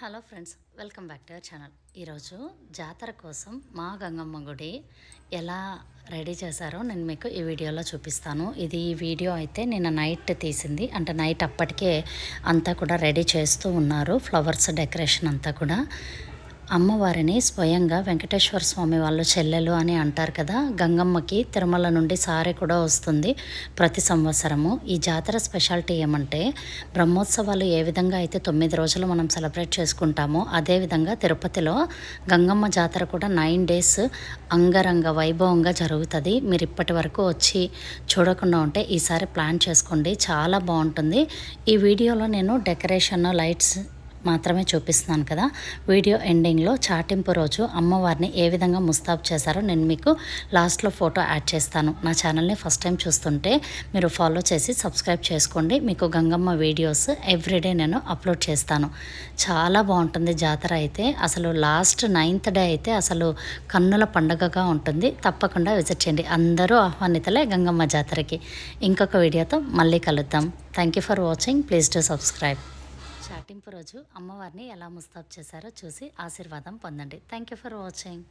Hello friends, welcome back to our channel. ఈరోజు జాతర కోసం మా గంగమ్మ గుడి ఎలా రెడీ చేశారో నేను మీకు ఈ వీడియోలో చూపిస్తాను. ఈ వీడియో అయితే నిన్న నైట్ తీసింది, అంటే నైట్ అప్పటికే అంతా కూడా రెడీ చేస్తూ ఉన్నారు. ఫ్లవర్స్ డెకరేషన్ అంతా కూడా అమ్మవారిని స్వయంగా వెంకటేశ్వర స్వామి వాళ్ళు చెల్లెలు అని అంటారు కదా. గంగమ్మకి తిరుమల నుండి సారె కూడా వస్తుంది ప్రతి సంవత్సరము. ఈ జాతర స్పెషాలిటీ ఏమంటే, బ్రహ్మోత్సవాలు ఏ విధంగా అయితే 9 రోజులు మనం సెలబ్రేట్ చేసుకుంటామో, అదేవిధంగా తిరుపతిలో గంగమ్మ జాతర కూడా 9 డేస్ అంగరంగ వైభవంగా జరుగుతుంది. మీరు ఇప్పటి వరకు వచ్చి చూడకుండా ఉంటే ఈసారి ప్లాన్ చేసుకోండి, చాలా బాగుంటుంది. ఈ వీడియోలో నేను డెకరేషన్ లైట్స్ మాత్రమే చూపిస్తున్నాను కదా. వీడియో ఎండింగ్లో చాటింపు రోజు అమ్మవారిని ఏ విధంగా ముస్తాబు చేశారో నేను మీకు లాస్ట్లో ఫోటో యాడ్ చేస్తాను. నా ఛానల్ని ఫస్ట్ టైం చూస్తుంటే మీరు ఫాలో చేసి సబ్స్క్రైబ్ చేసుకోండి. మీకు గంగమ్మ వీడియోస్ ఎవ్రీడే నేను అప్లోడ్ చేస్తాను. చాలా బాగుంటుంది జాతర అయితే. అసలు లాస్ట్ 9th డే అయితే అసలు కన్నుల పండుగగా ఉంటుంది. తప్పకుండా విజిట్ చేయండి. అందరూ ఆహ్వానితులే గంగమ్మ జాతరకి. ఇంకొక వీడియోతో మళ్ళీ కలుద్దాం. Thank you for watching. Please do subscribe. చాటింపు రోజు అమ్మవారిని ఎలా ముస్తాబు చేశారో చూసి ఆశీర్వాదం పొందండి. Thank you for watching.